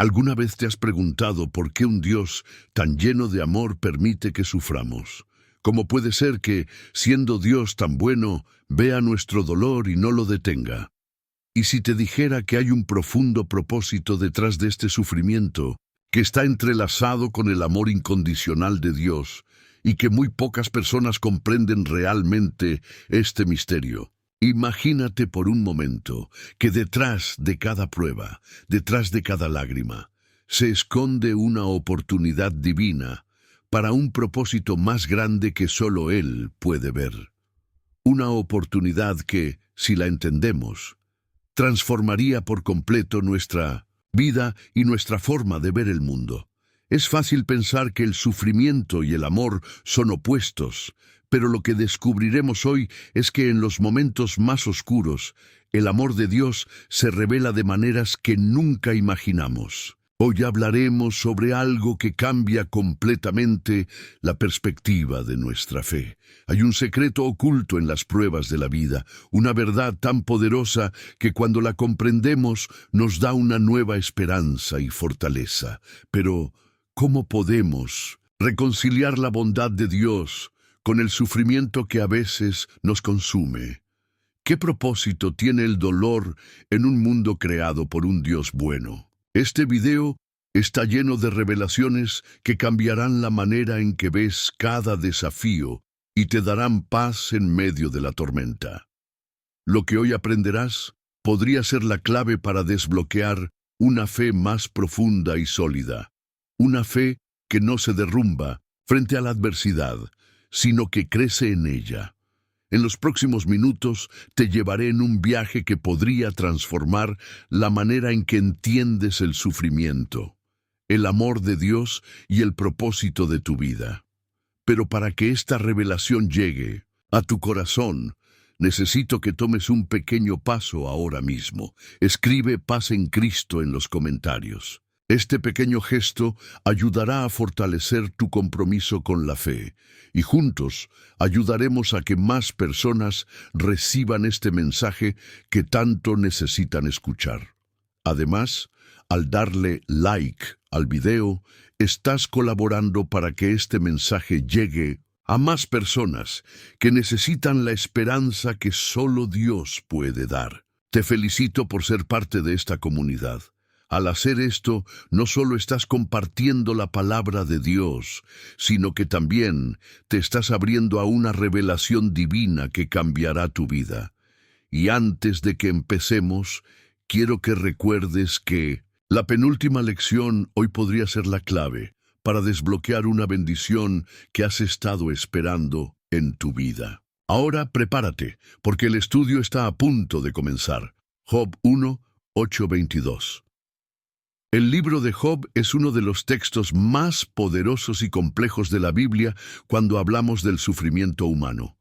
¿Alguna vez te has preguntado por qué un Dios tan lleno de amor permite que suframos? ¿Cómo puede ser que, siendo Dios tan bueno, vea nuestro dolor y no lo detenga? Y si te dijera que hay un profundo propósito detrás de este sufrimiento, que está entrelazado con el amor incondicional de Dios, y que muy pocas personas comprenden realmente este misterio. Imagínate por un momento que detrás de cada prueba, detrás de cada lágrima, se esconde una oportunidad divina para un propósito más grande que solo Él puede ver. Una oportunidad que, si la entendemos, transformaría por completo nuestra vida y nuestra forma de ver el mundo. Es fácil pensar que el sufrimiento y el amor son opuestos, pero lo que descubriremos hoy es que en los momentos más oscuros, el amor de Dios se revela de maneras que nunca imaginamos. Hoy hablaremos sobre algo que cambia completamente la perspectiva de nuestra fe. Hay un secreto oculto en las pruebas de la vida, una verdad tan poderosa que cuando la comprendemos nos da una nueva esperanza y fortaleza. Pero, ¿cómo podemos reconciliar la bondad de Dios con el sufrimiento que a veces nos consume? ¿Qué propósito tiene el dolor en un mundo creado por un Dios bueno? Este video está lleno de revelaciones que cambiarán la manera en que ves cada desafío y te darán paz en medio de la tormenta. Lo que hoy aprenderás podría ser la clave para desbloquear una fe más profunda y sólida. Una fe que no se derrumba frente a la adversidad, sino que crece en ella. En los próximos minutos te llevaré en un viaje que podría transformar la manera en que entiendes el sufrimiento, el amor de Dios y el propósito de tu vida. Pero para que esta revelación llegue a tu corazón, necesito que tomes un pequeño paso ahora mismo. Escribe paz en Cristo en los comentarios. Este pequeño gesto ayudará a fortalecer tu compromiso con la fe, y juntos ayudaremos a que más personas reciban este mensaje que tanto necesitan escuchar. Además, al darle like al video, estás colaborando para que este mensaje llegue a más personas que necesitan la esperanza que solo Dios puede dar. Te felicito por ser parte de esta comunidad. Al hacer esto, no solo estás compartiendo la palabra de Dios, sino que también te estás abriendo a una revelación divina que cambiará tu vida. Y antes de que empecemos, quiero que recuerdes que la penúltima lección hoy podría ser la clave para desbloquear una bendición que has estado esperando en tu vida. Ahora prepárate, porque el estudio está a punto de comenzar. Job 1, 8-22. El libro de Job es uno de los textos más poderosos y complejos de la Biblia cuando hablamos del sufrimiento humano.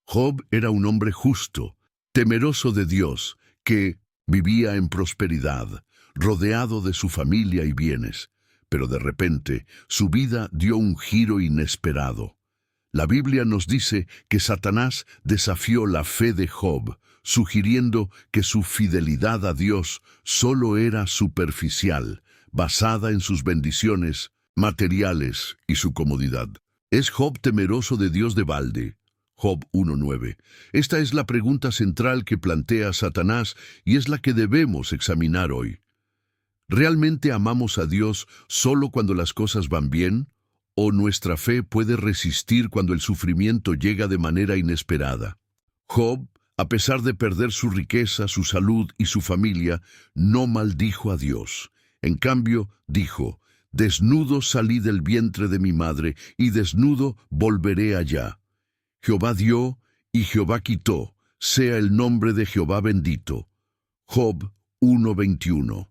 Job era un hombre justo, temeroso de Dios, que vivía en prosperidad, rodeado de su familia y bienes, pero de repente su vida dio un giro inesperado. La Biblia nos dice que Satanás desafió la fe de Job, sugiriendo que su fidelidad a Dios solo era superficial, basada en sus bendiciones materiales y su comodidad. ¿Es Job temeroso de Dios de balde? Job 1:9. Esta es la pregunta central que plantea Satanás y es la que debemos examinar hoy. ¿Realmente amamos a Dios solo cuando las cosas van bien? ¿O nuestra fe puede resistir cuando el sufrimiento llega de manera inesperada? Job, a pesar de perder su riqueza, su salud y su familia, no maldijo a Dios. En cambio, dijo: «Desnudo salí del vientre de mi madre, y desnudo volveré allá. Jehová dio, y Jehová quitó, sea el nombre de Jehová bendito». Job 1:21.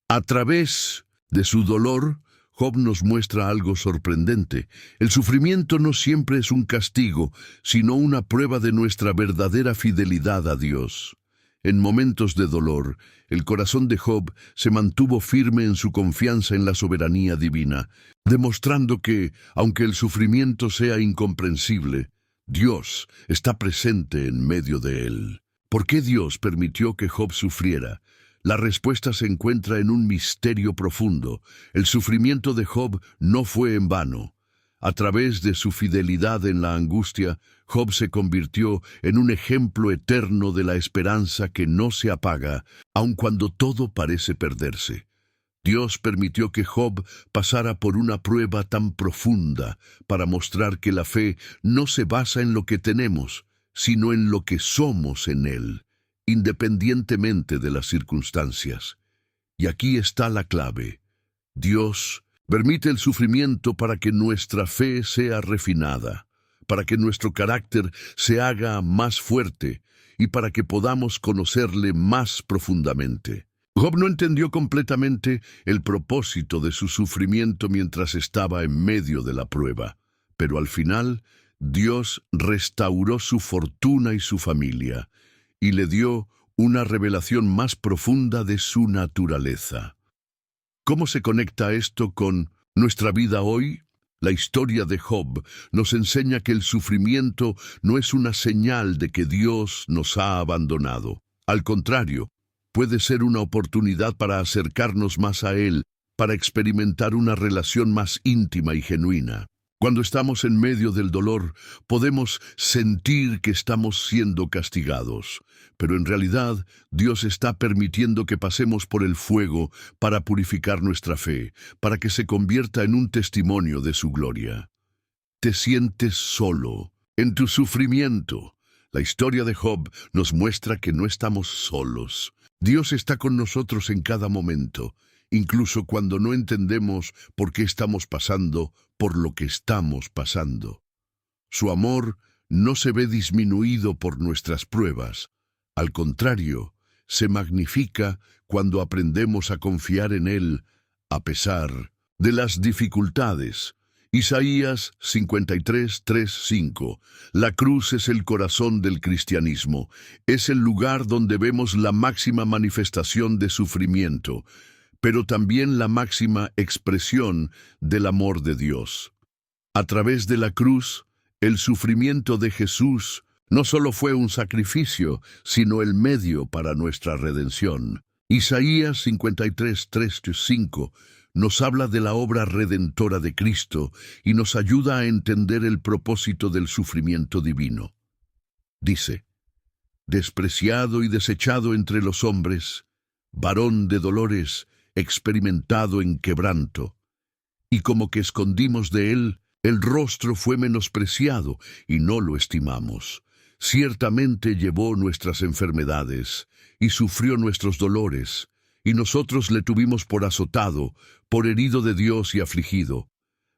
A través de su dolor, Job nos muestra algo sorprendente. El sufrimiento no siempre es un castigo, sino una prueba de nuestra verdadera fidelidad a Dios. En momentos de dolor, el corazón de Job se mantuvo firme en su confianza en la soberanía divina, demostrando que, aunque el sufrimiento sea incomprensible, Dios está presente en medio de él. ¿Por qué Dios permitió que Job sufriera? La respuesta se encuentra en un misterio profundo. El sufrimiento de Job no fue en vano. A través de su fidelidad en la angustia, Job se convirtió en un ejemplo eterno de la esperanza que no se apaga, aun cuando todo parece perderse. Dios permitió que Job pasara por una prueba tan profunda para mostrar que la fe no se basa en lo que tenemos, sino en lo que somos en Él, independientemente de las circunstancias. Y aquí está la clave. Dios permite el sufrimiento para que nuestra fe sea refinada, para que nuestro carácter se haga más fuerte y para que podamos conocerle más profundamente. Job no entendió completamente el propósito de su sufrimiento mientras estaba en medio de la prueba, pero al final Dios restauró su fortuna y su familia y le dio una revelación más profunda de su naturaleza. ¿Cómo se conecta esto con nuestra vida hoy? La historia de Job nos enseña que el sufrimiento no es una señal de que Dios nos ha abandonado. Al contrario, puede ser una oportunidad para acercarnos más a Él, para experimentar una relación más íntima y genuina. Cuando estamos en medio del dolor, podemos sentir que estamos siendo castigados, pero en realidad Dios está permitiendo que pasemos por el fuego para purificar nuestra fe, para que se convierta en un testimonio de su gloria. Te sientes solo en tu sufrimiento. La historia de Job nos muestra que no estamos solos. Dios está con nosotros en cada momento, incluso cuando no entendemos por qué estamos pasando por lo que estamos pasando. Su amor no se ve disminuido por nuestras pruebas. Al contrario, se magnifica cuando aprendemos a confiar en Él a pesar de las dificultades. Isaías 53, 3, 5. La cruz es el corazón del cristianismo. Es el lugar donde vemos la máxima manifestación de sufrimiento, pero también la máxima expresión del amor de Dios. A través de la cruz, el sufrimiento de Jesús no solo fue un sacrificio, sino el medio para nuestra redención. Isaías 53, 3, 5 nos habla de la obra redentora de Cristo y nos ayuda a entender el propósito del sufrimiento divino. Dice: despreciado y desechado entre los hombres, varón de dolores, experimentado en quebranto, y como que escondimos de él, el rostro fue menospreciado y no lo estimamos. Ciertamente llevó nuestras enfermedades y sufrió nuestros dolores, y nosotros le tuvimos por azotado, por herido de Dios y afligido.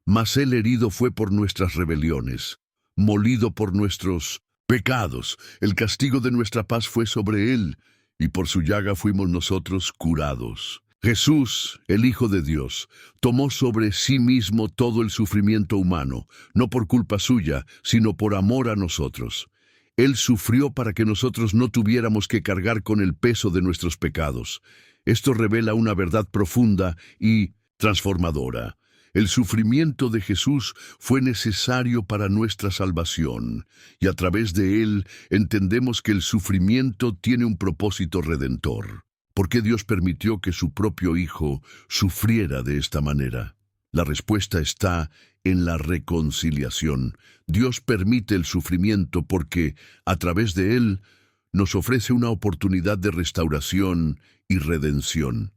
Mas él herido fue por nuestras rebeliones, molido por nuestros pecados. El castigo de nuestra paz fue sobre él, y por su llaga fuimos nosotros curados. Jesús, el Hijo de Dios, tomó sobre sí mismo todo el sufrimiento humano, no por culpa suya, sino por amor a nosotros. Él sufrió para que nosotros no tuviéramos que cargar con el peso de nuestros pecados. Esto revela una verdad profunda y transformadora. El sufrimiento de Jesús fue necesario para nuestra salvación, y a través de él entendemos que el sufrimiento tiene un propósito redentor. ¿Por qué Dios permitió que su propio Hijo sufriera de esta manera? La respuesta está en la reconciliación. Dios permite el sufrimiento porque, a través de él, nos ofrece una oportunidad de restauración y redención.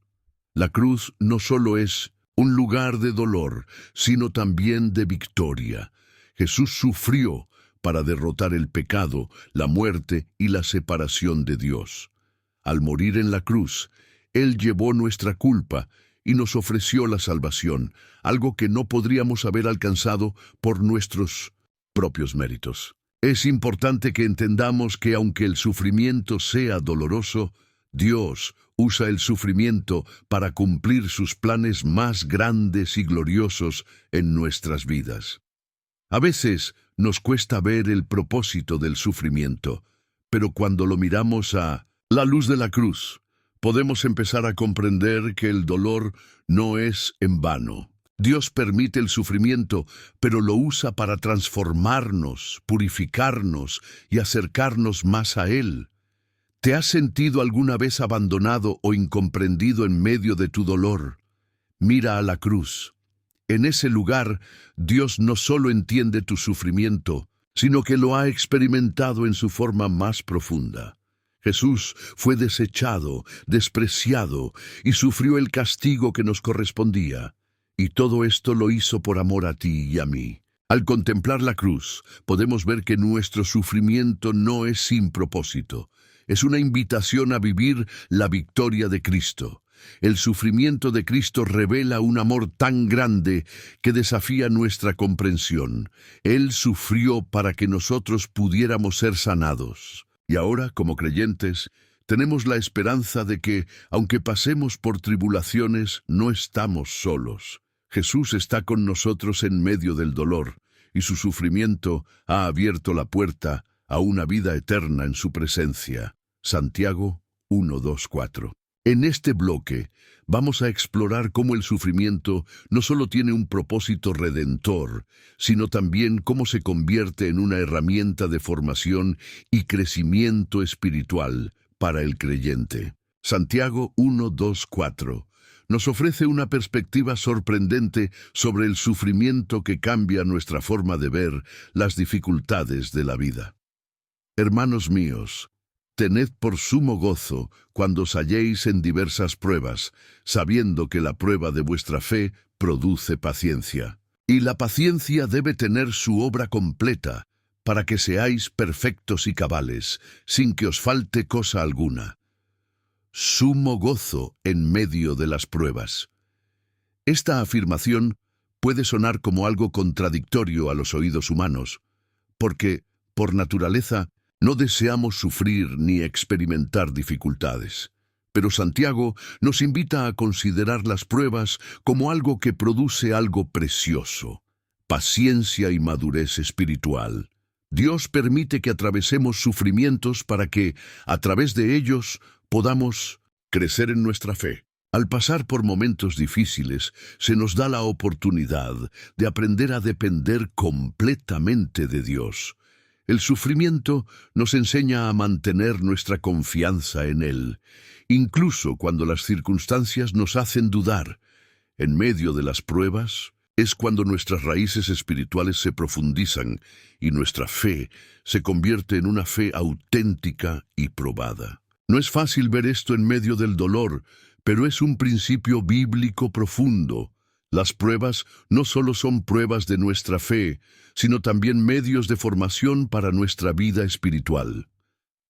La cruz no solo es un lugar de dolor, sino también de victoria. Jesús sufrió para derrotar el pecado, la muerte y la separación de Dios. Al morir en la cruz, Él llevó nuestra culpa y nos ofreció la salvación, algo que no podríamos haber alcanzado por nuestros propios méritos. Es importante que entendamos que aunque el sufrimiento sea doloroso, Dios usa el sufrimiento para cumplir sus planes más grandes y gloriosos en nuestras vidas. A veces nos cuesta ver el propósito del sufrimiento, pero cuando lo miramos a la luz de la cruz, podemos empezar a comprender que el dolor no es en vano. Dios permite el sufrimiento, pero lo usa para transformarnos, purificarnos y acercarnos más a Él. ¿Te has sentido alguna vez abandonado o incomprendido en medio de tu dolor? Mira a la cruz. En ese lugar, Dios no solo entiende tu sufrimiento, sino que lo ha experimentado en su forma más profunda. Jesús fue desechado, despreciado, y sufrió el castigo que nos correspondía. Y todo esto lo hizo por amor a ti y a mí. Al contemplar la cruz, podemos ver que nuestro sufrimiento no es sin propósito. Es una invitación a vivir la victoria de Cristo. El sufrimiento de Cristo revela un amor tan grande que desafía nuestra comprensión. Él sufrió para que nosotros pudiéramos ser sanados. Y ahora, como creyentes, tenemos la esperanza de que, aunque pasemos por tribulaciones, no estamos solos. Jesús está con nosotros en medio del dolor, y su sufrimiento ha abierto la puerta a una vida eterna en su presencia. Santiago 1:2-4. En este bloque vamos a explorar cómo el sufrimiento no solo tiene un propósito redentor, sino también cómo se convierte en una herramienta de formación y crecimiento espiritual para el creyente. Santiago 1:2-4 nos ofrece una perspectiva sorprendente sobre el sufrimiento que cambia nuestra forma de ver las dificultades de la vida. Hermanos míos, tened por sumo gozo cuando os halléis en diversas pruebas, sabiendo que la prueba de vuestra fe produce paciencia. Y la paciencia debe tener su obra completa, para que seáis perfectos y cabales, sin que os falte cosa alguna. Sumo gozo en medio de las pruebas. Esta afirmación puede sonar como algo contradictorio a los oídos humanos, porque, por naturaleza, no deseamos sufrir ni experimentar dificultades. Pero Santiago nos invita a considerar las pruebas como algo que produce algo precioso: paciencia y madurez espiritual. Dios permite que atravesemos sufrimientos para que, a través de ellos, podamos crecer en nuestra fe. Al pasar por momentos difíciles, se nos da la oportunidad de aprender a depender completamente de Dios. El sufrimiento nos enseña a mantener nuestra confianza en Él, incluso cuando las circunstancias nos hacen dudar. En medio de las pruebas es cuando nuestras raíces espirituales se profundizan y nuestra fe se convierte en una fe auténtica y probada. No es fácil ver esto en medio del dolor, pero es un principio bíblico profundo. Las pruebas no solo son pruebas de nuestra fe, sino también medios de formación para nuestra vida espiritual.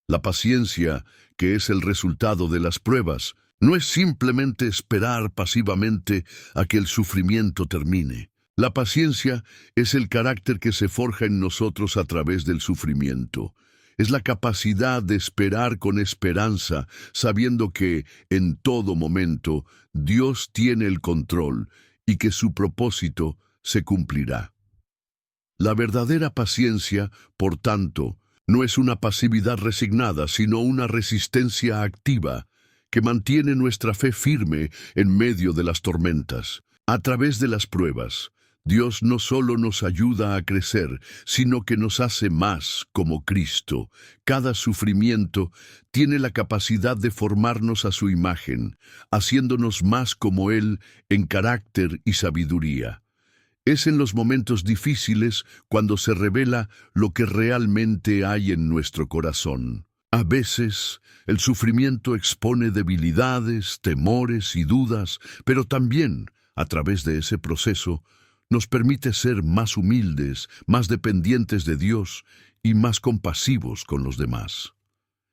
La paciencia, que es el resultado de las pruebas, no es simplemente esperar pasivamente a que el sufrimiento termine. La paciencia es el carácter que se forja en nosotros a través del sufrimiento. Es la capacidad de esperar con esperanza, sabiendo que, en todo momento, Dios tiene el control y que su propósito se cumplirá. La verdadera paciencia, por tanto, no es una pasividad resignada, sino una resistencia activa que mantiene nuestra fe firme en medio de las tormentas. A través de las pruebas, Dios no solo nos ayuda a crecer, sino que nos hace más como Cristo. Cada sufrimiento tiene la capacidad de formarnos a su imagen, haciéndonos más como Él en carácter y sabiduría. Es en los momentos difíciles cuando se revela lo que realmente hay en nuestro corazón. A veces, el sufrimiento expone debilidades, temores y dudas, pero también, a través de ese proceso, nos permite ser más humildes, más dependientes de Dios y más compasivos con los demás.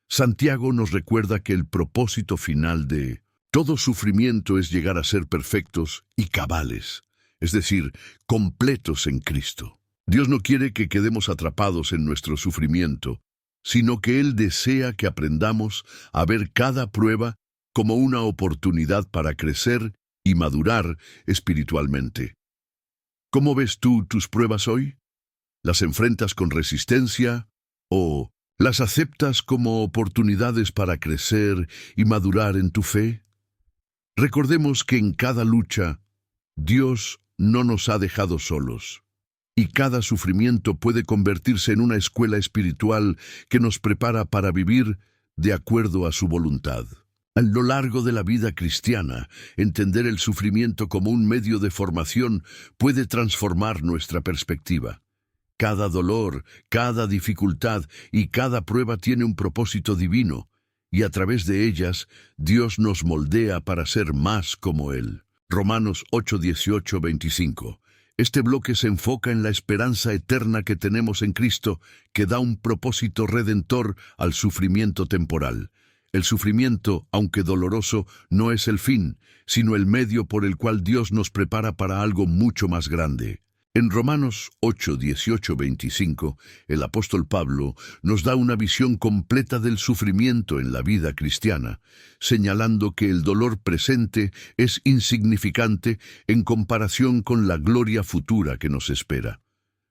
Santiago nos recuerda que el propósito final de todo sufrimiento es llegar a ser perfectos y cabales, es decir, completos en Cristo. Dios no quiere que quedemos atrapados en nuestro sufrimiento, sino que Él desea que aprendamos a ver cada prueba como una oportunidad para crecer y madurar espiritualmente. ¿Cómo ves tú tus pruebas hoy? ¿Las enfrentas con resistencia o las aceptas como oportunidades para crecer y madurar en tu fe? Recordemos que en cada lucha, Dios no nos ha dejado solos, y cada sufrimiento puede convertirse en una escuela espiritual que nos prepara para vivir de acuerdo a su voluntad. A lo largo de la vida cristiana, entender el sufrimiento como un medio de formación puede transformar nuestra perspectiva. Cada dolor, cada dificultad y cada prueba tiene un propósito divino, y a través de ellas, Dios nos moldea para ser más como Él. Romanos 8, 18, 25. Este bloque se enfoca en la esperanza eterna que tenemos en Cristo, que da un propósito redentor al sufrimiento temporal. El sufrimiento, aunque doloroso, no es el fin, sino el medio por el cual Dios nos prepara para algo mucho más grande. En Romanos 8, 18, 25, el apóstol Pablo nos da una visión completa del sufrimiento en la vida cristiana, señalando que el dolor presente es insignificante en comparación con la gloria futura que nos espera.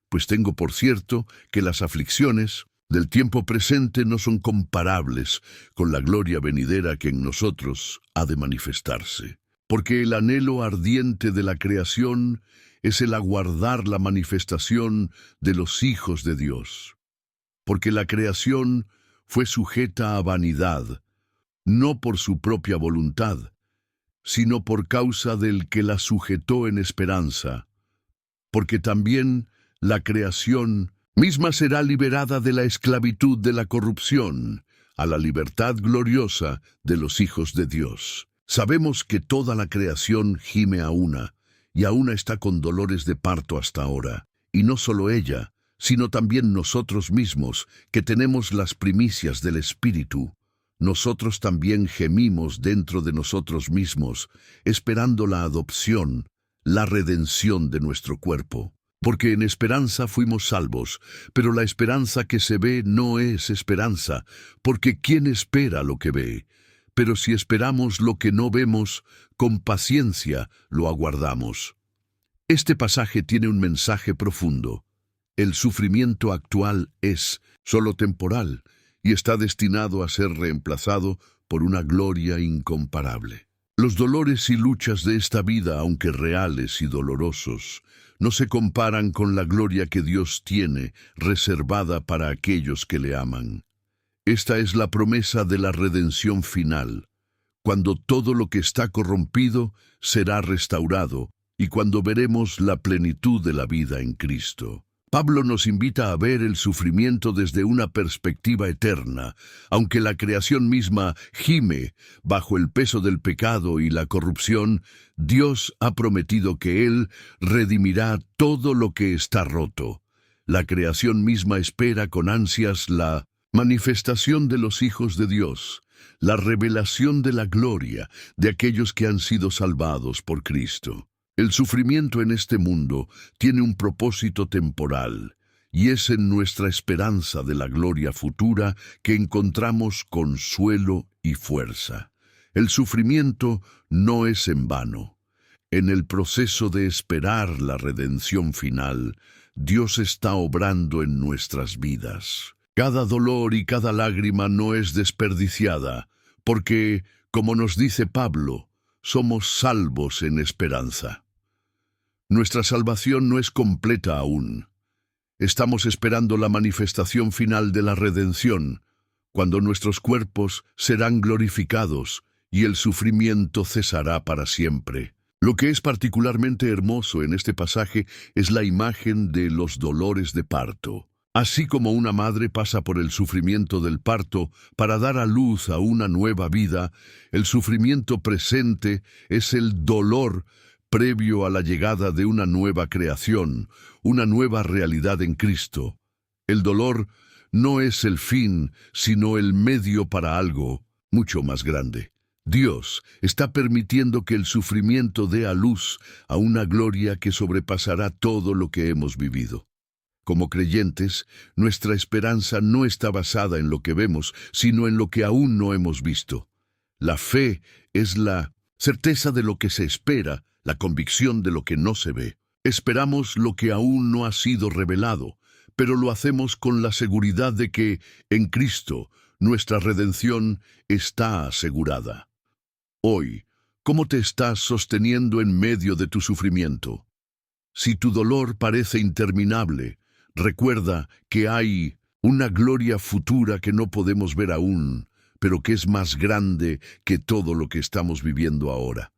Pues tengo por cierto que las aflicciones del tiempo presente no son comparables con la gloria venidera que en nosotros ha de manifestarse. Porque el anhelo ardiente de la creación es el aguardar la manifestación de los hijos de Dios. Porque la creación fue sujeta a vanidad, no por su propia voluntad, sino por causa del que la sujetó en esperanza. Porque también la creación misma será liberada de la esclavitud de la corrupción, a la libertad gloriosa de los hijos de Dios. Sabemos que toda la creación gime a una, y aún está con dolores de parto hasta ahora. Y no solo ella, sino también nosotros mismos, que tenemos las primicias del Espíritu. Nosotros también gemimos dentro de nosotros mismos, esperando la adopción, la redención de nuestro cuerpo. Porque en esperanza fuimos salvos, pero la esperanza que se ve no es esperanza, porque ¿quién espera lo que ve? Pero si esperamos lo que no vemos, con paciencia lo aguardamos. Este pasaje tiene un mensaje profundo. El sufrimiento actual es solo temporal y está destinado a ser reemplazado por una gloria incomparable. Los dolores y luchas de esta vida, aunque reales y dolorosos, no se comparan con la gloria que Dios tiene reservada para aquellos que le aman. Esta es la promesa de la redención final, cuando todo lo que está corrompido será restaurado y cuando veremos la plenitud de la vida en Cristo. Pablo nos invita a ver el sufrimiento desde una perspectiva eterna, aunque la creación misma gime bajo el peso del pecado y la corrupción. Dios ha prometido que Él redimirá todo lo que está roto. La creación misma espera con ansias la manifestación de los hijos de Dios, la revelación de la gloria de aquellos que han sido salvados por Cristo. El sufrimiento en este mundo tiene un propósito temporal, y es en nuestra esperanza de la gloria futura que encontramos consuelo y fuerza. El sufrimiento no es en vano. En el proceso de esperar la redención final, Dios está obrando en nuestras vidas. Cada dolor y cada lágrima no es desperdiciada, porque, como nos dice Pablo, somos salvos en esperanza. Nuestra salvación no es completa aún. Estamos esperando la manifestación final de la redención, cuando nuestros cuerpos serán glorificados y el sufrimiento cesará para siempre. Lo que es particularmente hermoso en este pasaje es la imagen de los dolores de parto. Así como una madre pasa por el sufrimiento del parto para dar a luz a una nueva vida, el sufrimiento presente es el dolor previo a la llegada de una nueva creación, una nueva realidad en Cristo. El dolor no es el fin, sino el medio para algo mucho más grande. Dios está permitiendo que el sufrimiento dé a luz a una gloria que sobrepasará todo lo que hemos vivido. Como creyentes, nuestra esperanza no está basada en lo que vemos, sino en lo que aún no hemos visto. La fe es la certeza de lo que se espera, la convicción de lo que no se ve. Esperamos lo que aún no ha sido revelado, pero lo hacemos con la seguridad de que, en Cristo, nuestra redención está asegurada. Hoy, ¿cómo te estás sosteniendo en medio de tu sufrimiento? Si tu dolor parece interminable, recuerda que hay una gloria futura que no podemos ver aún, pero que es más grande que todo lo que estamos viviendo ahora.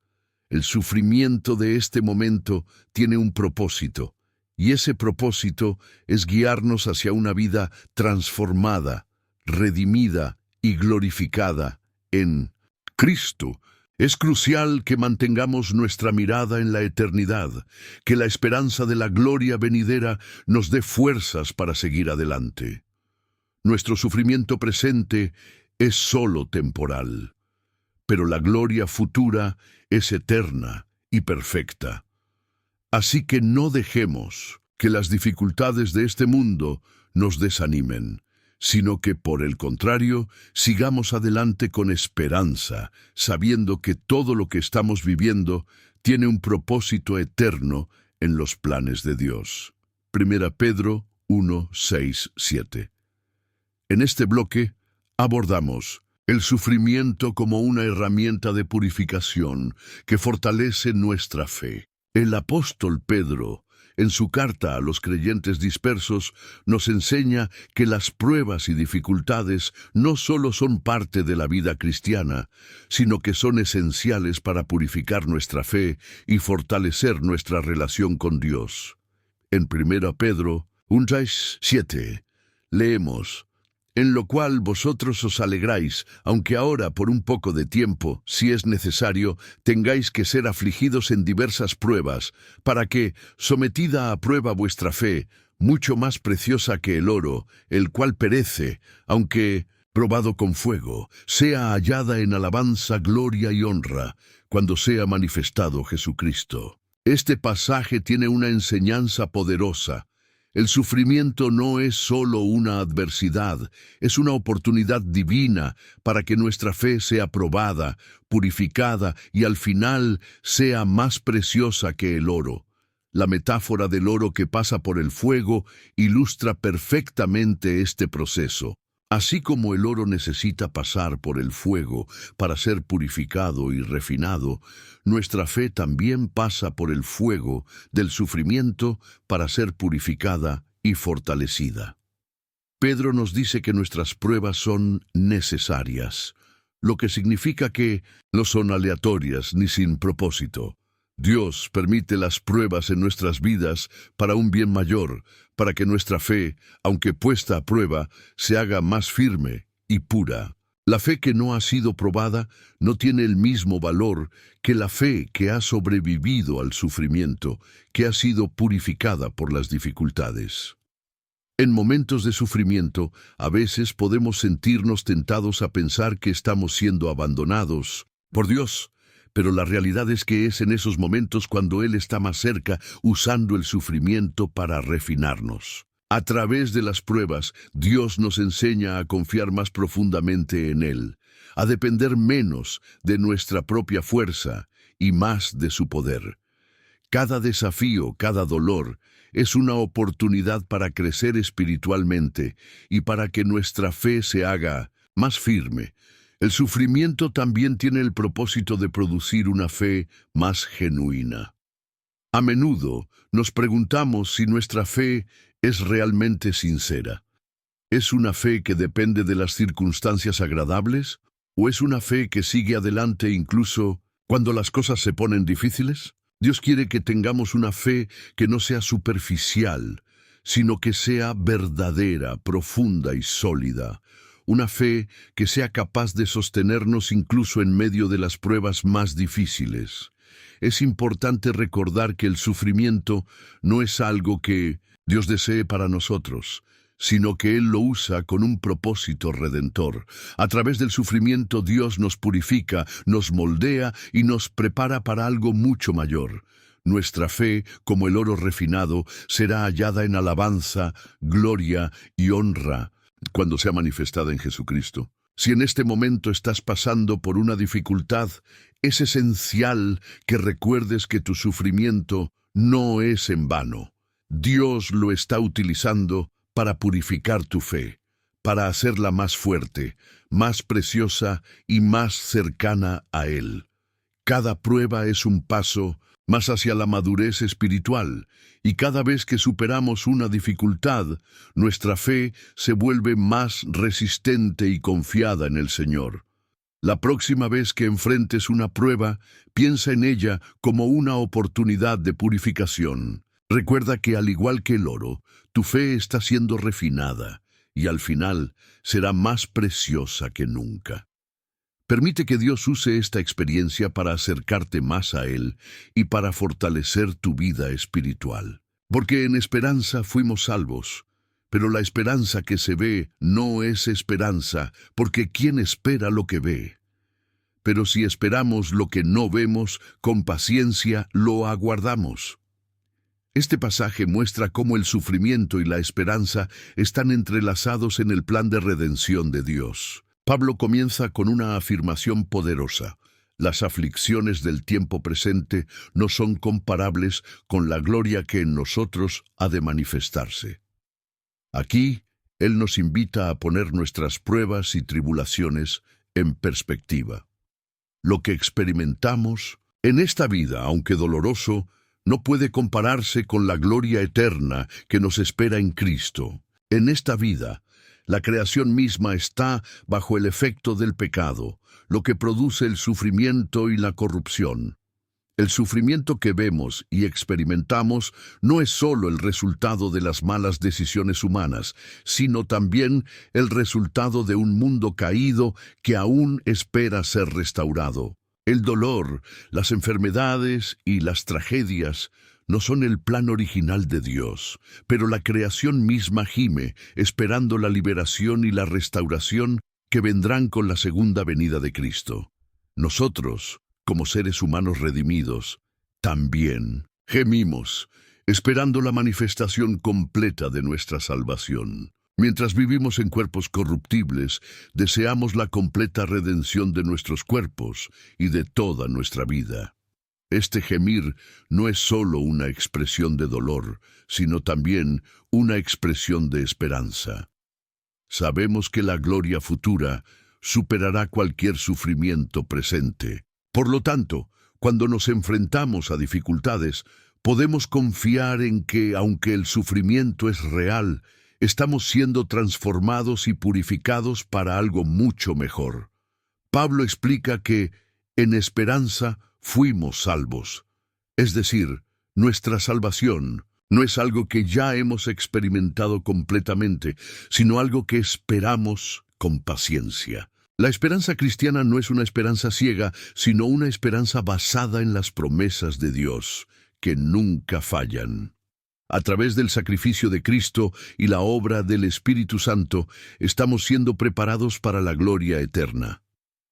El sufrimiento de este momento tiene un propósito, y ese propósito es guiarnos hacia una vida transformada, redimida y glorificada en Cristo. Es crucial que mantengamos nuestra mirada en la eternidad, que la esperanza de la gloria venidera nos dé fuerzas para seguir adelante. Nuestro sufrimiento presente es solo temporal, pero la gloria futura es eterna y perfecta. Así que no dejemos que las dificultades de este mundo nos desanimen, sino que, por el contrario, sigamos adelante con esperanza, sabiendo que todo lo que estamos viviendo tiene un propósito eterno en los planes de Dios. 1 Pedro 1, 6, 7. En este bloque abordamos el sufrimiento como una herramienta de purificación que fortalece nuestra fe. El apóstol Pedro, en su carta a los creyentes dispersos, nos enseña que las pruebas y dificultades no solo son parte de la vida cristiana, sino que son esenciales para purificar nuestra fe y fortalecer nuestra relación con Dios. En 1 Pedro 1:7 leemos: en lo cual vosotros os alegráis, aunque ahora por un poco de tiempo, si es necesario, tengáis que ser afligidos en diversas pruebas, para que, sometida a prueba vuestra fe, mucho más preciosa que el oro, el cual perece, aunque probado con fuego, sea hallada en alabanza, gloria y honra, cuando sea manifestado Jesucristo. Este pasaje tiene una enseñanza poderosa. El sufrimiento no es solo una adversidad, es una oportunidad divina para que nuestra fe sea probada, purificada y al final sea más preciosa que el oro. La metáfora del oro que pasa por el fuego ilustra perfectamente este proceso. Así como el oro necesita pasar por el fuego para ser purificado y refinado, nuestra fe también pasa por el fuego del sufrimiento para ser purificada y fortalecida. Pedro nos dice que nuestras pruebas son necesarias, lo que significa que no son aleatorias ni sin propósito. Dios permite las pruebas en nuestras vidas para un bien mayor, para que nuestra fe, aunque puesta a prueba, se haga más firme y pura. La fe que no ha sido probada no tiene el mismo valor que la fe que ha sobrevivido al sufrimiento, que ha sido purificada por las dificultades. En momentos de sufrimiento, a veces podemos sentirnos tentados a pensar que estamos siendo abandonados por Dios, pero la realidad es que es en esos momentos cuando Él está más cerca, usando el sufrimiento para refinarnos. A través de las pruebas, Dios nos enseña a confiar más profundamente en Él, a depender menos de nuestra propia fuerza y más de su poder. Cada desafío, cada dolor, es una oportunidad para crecer espiritualmente y para que nuestra fe se haga más firme. El sufrimiento también tiene el propósito de producir una fe más genuina. A menudo nos preguntamos si nuestra fe es realmente sincera. ¿Es una fe que depende de las circunstancias agradables? ¿O es una fe que sigue adelante incluso cuando las cosas se ponen difíciles? Dios quiere que tengamos una fe que no sea superficial, sino que sea verdadera, profunda y sólida. Una fe que sea capaz de sostenernos incluso en medio de las pruebas más difíciles. Es importante recordar que el sufrimiento no es algo que Dios desee para nosotros, sino que Él lo usa con un propósito redentor. A través del sufrimiento Dios nos purifica, nos moldea y nos prepara para algo mucho mayor. Nuestra fe, como el oro refinado, será hallada en alabanza, gloria y honra cuando sea manifestada en Jesucristo. Si en este momento estás pasando por una dificultad, es esencial que recuerdes que tu sufrimiento no es en vano. Dios lo está utilizando para purificar tu fe, para hacerla más fuerte, más preciosa y más cercana a Él. Cada prueba es un paso más hacia la madurez espiritual, y cada vez que superamos una dificultad, nuestra fe se vuelve más resistente y confiada en el Señor. La próxima vez que enfrentes una prueba, piensa en ella como una oportunidad de purificación. Recuerda que al igual que el oro, tu fe está siendo refinada, y al final será más preciosa que nunca. Permite que Dios use esta experiencia para acercarte más a Él y para fortalecer tu vida espiritual. Porque en esperanza fuimos salvos, pero la esperanza que se ve no es esperanza, porque ¿quién espera lo que ve? Pero si esperamos lo que no vemos, con paciencia lo aguardamos. Este pasaje muestra cómo el sufrimiento y la esperanza están entrelazados en el plan de redención de Dios. Pablo comienza con una afirmación poderosa. Las aflicciones del tiempo presente no son comparables con la gloria que en nosotros ha de manifestarse. Aquí, Él nos invita a poner nuestras pruebas y tribulaciones en perspectiva. Lo que experimentamos en esta vida, aunque doloroso, no puede compararse con la gloria eterna que nos espera en Cristo. En esta vida, la creación misma está bajo el efecto del pecado, lo que produce el sufrimiento y la corrupción. El sufrimiento que vemos y experimentamos no es solo el resultado de las malas decisiones humanas, sino también el resultado de un mundo caído que aún espera ser restaurado. El dolor, las enfermedades y las tragedias no son el plan original de Dios, pero la creación misma gime, esperando la liberación y la restauración que vendrán con la segunda venida de Cristo. Nosotros, como seres humanos redimidos, también gemimos, esperando la manifestación completa de nuestra salvación. Mientras vivimos en cuerpos corruptibles, deseamos la completa redención de nuestros cuerpos y de toda nuestra vida. Este gemir no es solo una expresión de dolor, sino también una expresión de esperanza. Sabemos que la gloria futura superará cualquier sufrimiento presente. Por lo tanto, cuando nos enfrentamos a dificultades, podemos confiar en que, aunque el sufrimiento es real, estamos siendo transformados y purificados para algo mucho mejor. Pablo explica que, en esperanza, fuimos salvos. Es decir, nuestra salvación no es algo que ya hemos experimentado completamente, sino algo que esperamos con paciencia. La esperanza cristiana no es una esperanza ciega, sino una esperanza basada en las promesas de Dios, que nunca fallan. A través del sacrificio de Cristo y la obra del Espíritu Santo, estamos siendo preparados para la gloria eterna.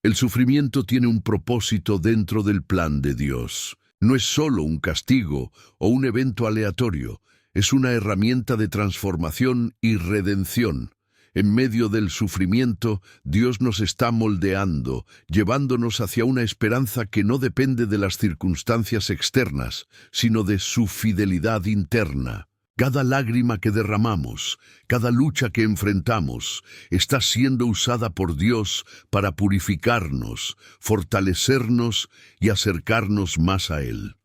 El sufrimiento tiene un propósito dentro del plan de Dios. No es solo un castigo o un evento aleatorio, es una herramienta de transformación y redención. En medio del sufrimiento, Dios nos está moldeando, llevándonos hacia una esperanza que no depende de las circunstancias externas, sino de su fidelidad interna. Cada lágrima que derramamos, cada lucha que enfrentamos, está siendo usada por Dios para purificarnos, fortalecernos y acercarnos más a Él.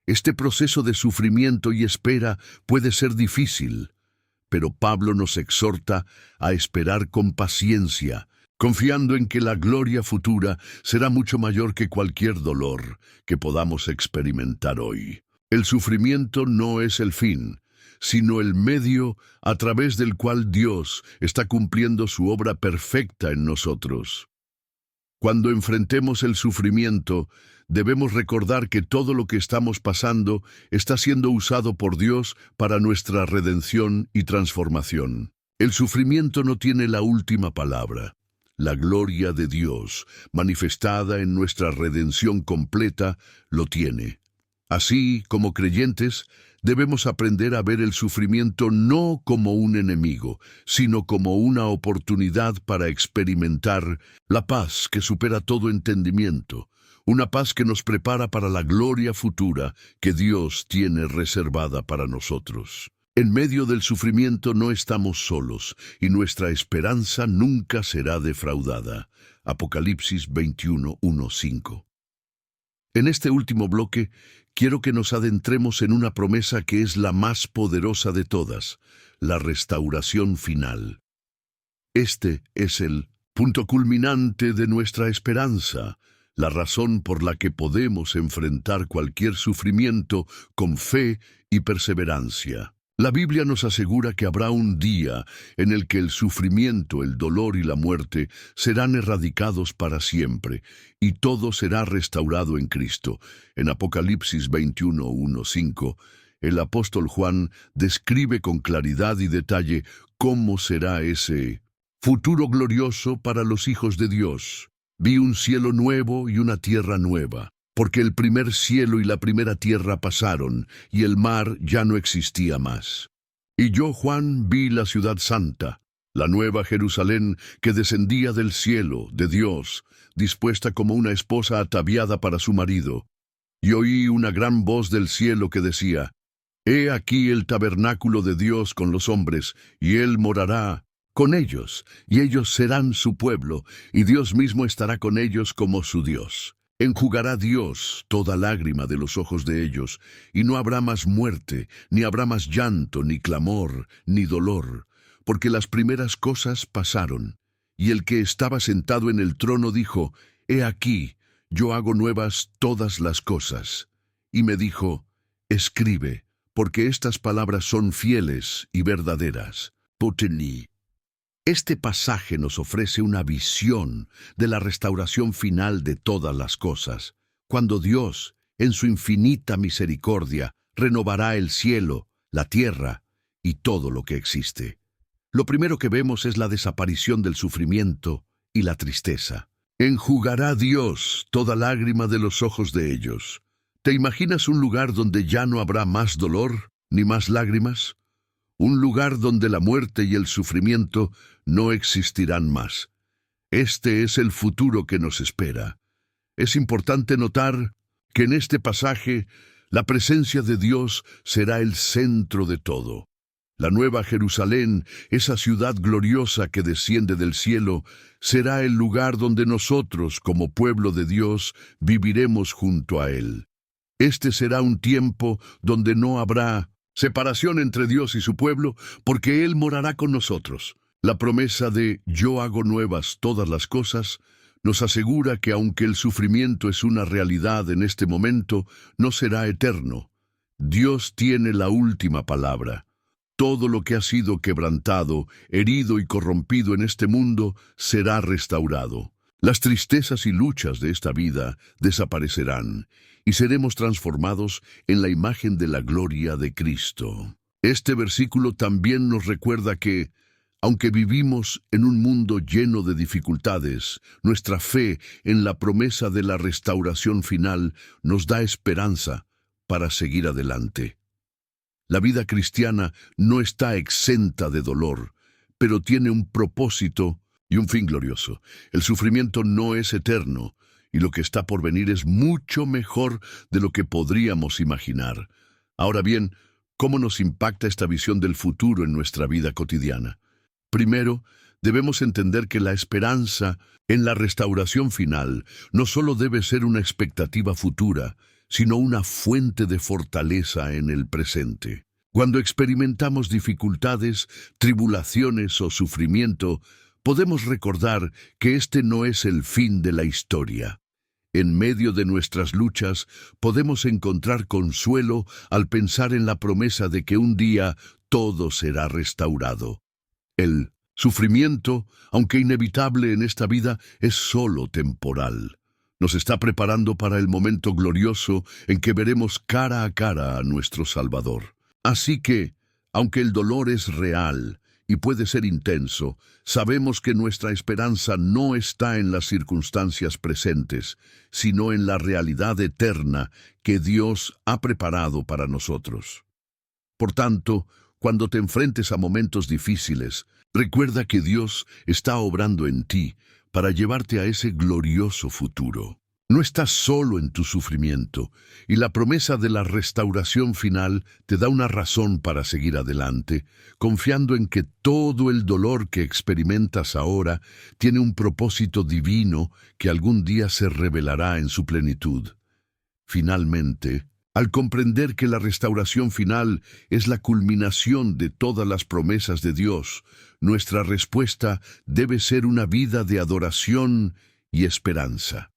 Este proceso de sufrimiento y espera puede ser difícil, pero Pablo nos exhorta a esperar con paciencia, confiando en que la gloria futura será mucho mayor que cualquier dolor que podamos experimentar hoy. El sufrimiento no es el fin, sino el medio a través del cual Dios está cumpliendo su obra perfecta en nosotros. Cuando enfrentemos el sufrimiento, debemos recordar que todo lo que estamos pasando está siendo usado por Dios para nuestra redención y transformación. El sufrimiento no tiene la última palabra. La gloria de Dios, manifestada en nuestra redención completa, lo tiene. Así, como creyentes, debemos aprender a ver el sufrimiento no como un enemigo, sino como una oportunidad para experimentar la paz que supera todo entendimiento, una paz que nos prepara para la gloria futura que Dios tiene reservada para nosotros. En medio del sufrimiento no estamos solos, y nuestra esperanza nunca será defraudada. Apocalipsis 21:1-5. En este último bloque, quiero que nos adentremos en una promesa que es la más poderosa de todas, la restauración final. Este es el punto culminante de nuestra esperanza, la razón por la que podemos enfrentar cualquier sufrimiento con fe y perseverancia. La Biblia nos asegura que habrá un día en el que el sufrimiento, el dolor y la muerte serán erradicados para siempre, y todo será restaurado en Cristo. En Apocalipsis 21:1-5, el apóstol Juan describe con claridad y detalle cómo será ese futuro glorioso para los hijos de Dios. Vi un cielo nuevo y una tierra nueva, porque el primer cielo y la primera tierra pasaron, y el mar ya no existía más. Y yo, Juan, vi la ciudad santa, la nueva Jerusalén que descendía del cielo, de Dios, dispuesta como una esposa ataviada para su marido. Y oí una gran voz del cielo que decía: He aquí el tabernáculo de Dios con los hombres, y Él morará con ellos, y ellos serán su pueblo, y Dios mismo estará con ellos como su Dios. Enjugará Dios toda lágrima de los ojos de ellos, y no habrá más muerte, ni habrá más llanto, ni clamor, ni dolor, porque las primeras cosas pasaron. Y el que estaba sentado en el trono dijo: He aquí, yo hago nuevas todas las cosas. Y me dijo: Escribe, porque estas palabras son fieles y verdaderas. Potení. Este pasaje nos ofrece una visión de la restauración final de todas las cosas, cuando Dios, en su infinita misericordia, renovará el cielo, la tierra y todo lo que existe. Lo primero que vemos es la desaparición del sufrimiento y la tristeza. Enjugará Dios toda lágrima de los ojos de ellos. ¿Te imaginas un lugar donde ya no habrá más dolor ni más lágrimas? Un lugar donde la muerte y el sufrimiento no existirán más. Este es el futuro que nos espera. Es importante notar que en este pasaje la presencia de Dios será el centro de todo. La nueva Jerusalén, esa ciudad gloriosa que desciende del cielo, será el lugar donde nosotros, como pueblo de Dios, viviremos junto a Él. Este será un tiempo donde no habrá separación entre Dios y su pueblo, porque Él morará con nosotros. La promesa de «Yo hago nuevas todas las cosas» nos asegura que aunque el sufrimiento es una realidad en este momento, no será eterno. Dios tiene la última palabra. Todo lo que ha sido quebrantado, herido y corrompido en este mundo será restaurado. Las tristezas y luchas de esta vida desaparecerán, y seremos transformados en la imagen de la gloria de Cristo. Este versículo también nos recuerda que, aunque vivimos en un mundo lleno de dificultades, nuestra fe en la promesa de la restauración final nos da esperanza para seguir adelante. La vida cristiana no está exenta de dolor, pero tiene un propósito y un fin glorioso. El sufrimiento no es eterno, y lo que está por venir es mucho mejor de lo que podríamos imaginar. Ahora bien, ¿cómo nos impacta esta visión del futuro en nuestra vida cotidiana? Primero, debemos entender que la esperanza en la restauración final no solo debe ser una expectativa futura, sino una fuente de fortaleza en el presente. Cuando experimentamos dificultades, tribulaciones o sufrimiento, podemos recordar que este no es el fin de la historia. En medio de nuestras luchas, podemos encontrar consuelo al pensar en la promesa de que un día todo será restaurado. El sufrimiento, aunque inevitable en esta vida, es solo temporal. Nos está preparando para el momento glorioso en que veremos cara a cara a nuestro Salvador. Así que, aunque el dolor es real y puede ser intenso, sabemos que nuestra esperanza no está en las circunstancias presentes, sino en la realidad eterna que Dios ha preparado para nosotros. Por tanto, cuando te enfrentes a momentos difíciles, recuerda que Dios está obrando en ti para llevarte a ese glorioso futuro. No estás solo en tu sufrimiento, y la promesa de la restauración final te da una razón para seguir adelante, confiando en que todo el dolor que experimentas ahora tiene un propósito divino que algún día se revelará en su plenitud. Finalmente, al comprender que la restauración final es la culminación de todas las promesas de Dios, nuestra respuesta debe ser una vida de adoración y esperanza.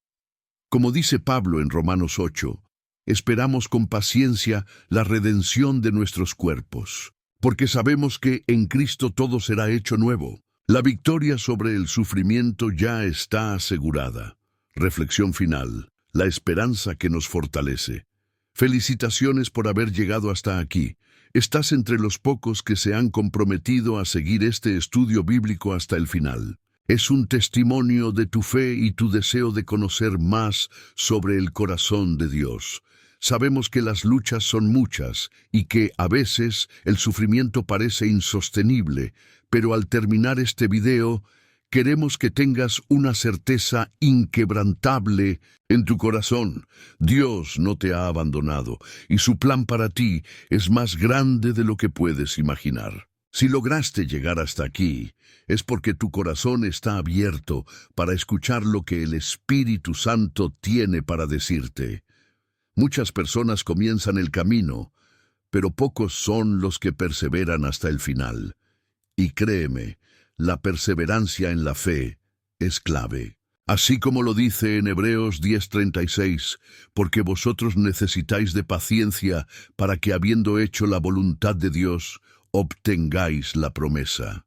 Como dice Pablo en Romanos 8, esperamos con paciencia la redención de nuestros cuerpos, porque sabemos que en Cristo todo será hecho nuevo. La victoria sobre el sufrimiento ya está asegurada. Reflexión final, la esperanza que nos fortalece. Felicitaciones por haber llegado hasta aquí. Estás entre los pocos que se han comprometido a seguir este estudio bíblico hasta el final. Es un testimonio de tu fe y tu deseo de conocer más sobre el corazón de Dios. Sabemos que las luchas son muchas y que, a veces, el sufrimiento parece insostenible, pero al terminar este video, queremos que tengas una certeza inquebrantable en tu corazón. Dios no te ha abandonado y su plan para ti es más grande de lo que puedes imaginar. Si lograste llegar hasta aquí, es porque tu corazón está abierto para escuchar lo que el Espíritu Santo tiene para decirte. Muchas personas comienzan el camino, pero pocos son los que perseveran hasta el final. Y créeme, la perseverancia en la fe es clave. Así como lo dice en Hebreos 10:36, porque vosotros necesitáis de paciencia para que, habiendo hecho la voluntad de Dios, obtengáis la promesa.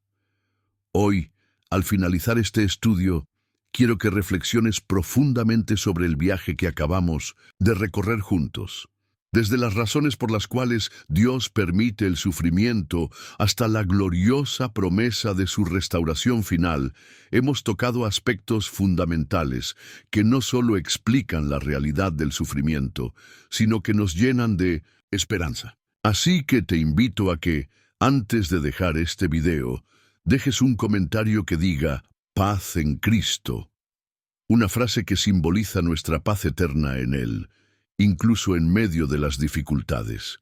Hoy, al finalizar este estudio, quiero que reflexiones profundamente sobre el viaje que acabamos de recorrer juntos. Desde las razones por las cuales Dios permite el sufrimiento hasta la gloriosa promesa de su restauración final, hemos tocado aspectos fundamentales que no solo explican la realidad del sufrimiento, sino que nos llenan de esperanza. Así que te invito a que, antes de dejar este video, dejes un comentario que diga «Paz en Cristo», una frase que simboliza nuestra paz eterna en Él, incluso en medio de las dificultades.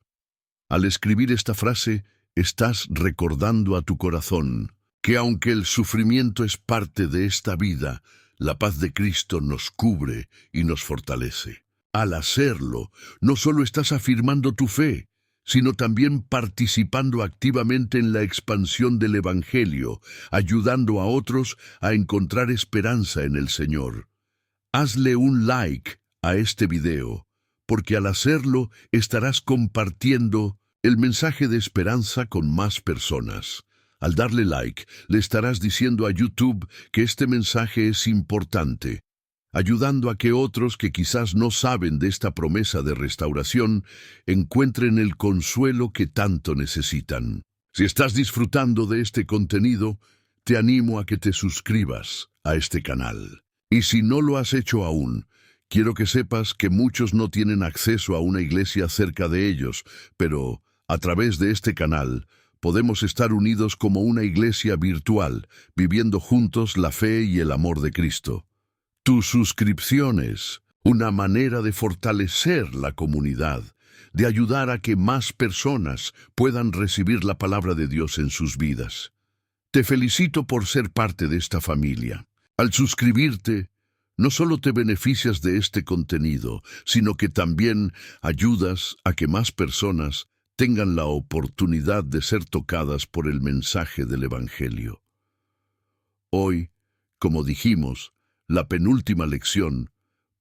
Al escribir esta frase, estás recordando a tu corazón que aunque el sufrimiento es parte de esta vida, la paz de Cristo nos cubre y nos fortalece. Al hacerlo, no solo estás afirmando tu fe, sino también participando activamente en la expansión del Evangelio, ayudando a otros a encontrar esperanza en el Señor. Hazle un like a este video, porque al hacerlo estarás compartiendo el mensaje de esperanza con más personas. Al darle like, le estarás diciendo a YouTube que este mensaje es importante, ayudando a que otros que quizás no saben de esta promesa de restauración encuentren el consuelo que tanto necesitan. Si estás disfrutando de este contenido, te animo a que te suscribas a este canal. Y si no lo has hecho aún, quiero que sepas que muchos no tienen acceso a una iglesia cerca de ellos, pero a través de este canal podemos estar unidos como una iglesia virtual, viviendo juntos la fe y el amor de Cristo. Tu suscripción es una manera de fortalecer la comunidad, de ayudar a que más personas puedan recibir la palabra de Dios en sus vidas. Te felicito por ser parte de esta familia. Al suscribirte, no solo te beneficias de este contenido, sino que también ayudas a que más personas tengan la oportunidad de ser tocadas por el mensaje del Evangelio. Hoy, como dijimos, la penúltima lección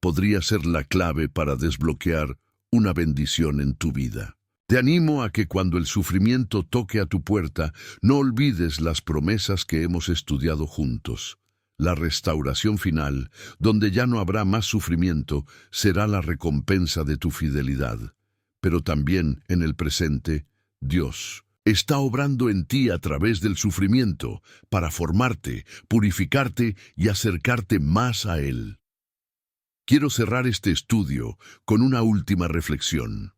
podría ser la clave para desbloquear una bendición en tu vida. Te animo a que cuando el sufrimiento toque a tu puerta, no olvides las promesas que hemos estudiado juntos. La restauración final, donde ya no habrá más sufrimiento, será la recompensa de tu fidelidad. Pero también, en el presente, Dios está obrando en ti a través del sufrimiento para formarte, purificarte y acercarte más a Él. Quiero cerrar este estudio con una última reflexión.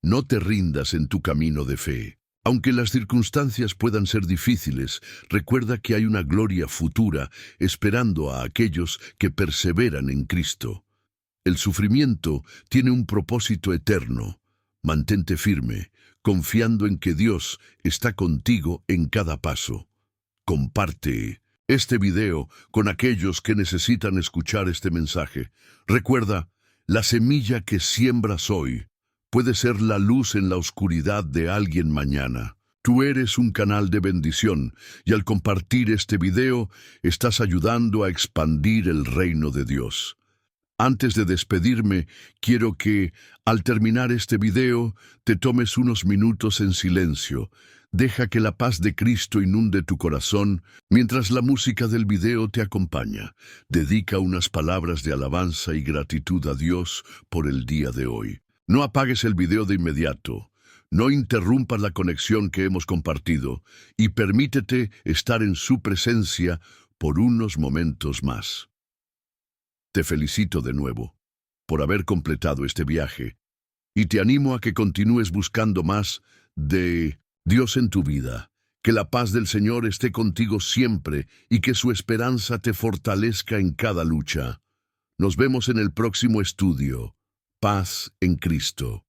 No te rindas en tu camino de fe. Aunque las circunstancias puedan ser difíciles, recuerda que hay una gloria futura esperando a aquellos que perseveran en Cristo. El sufrimiento tiene un propósito eterno. Mantente firme, confiando en que Dios está contigo en cada paso. Comparte este video con aquellos que necesitan escuchar este mensaje. Recuerda, La semilla que siembras hoy puede ser la luz en la oscuridad de alguien mañana. Tú eres un canal de bendición y al compartir este video estás ayudando a expandir el reino de Dios. Antes de despedirme, quiero que, al terminar este video, te tomes unos minutos en silencio. Deja que la paz de Cristo inunde tu corazón mientras la música del video te acompaña. Dedica unas palabras de alabanza y gratitud a Dios por el día de hoy. No apagues el video de inmediato. No interrumpas la conexión que hemos compartido y permítete estar en su presencia por unos momentos más. Te felicito de nuevo por haber completado este viaje y te animo a que continúes buscando más de Dios en tu vida. Que la paz del Señor esté contigo siempre y que su esperanza te fortalezca en cada lucha. Nos vemos en el próximo estudio. Paz en Cristo.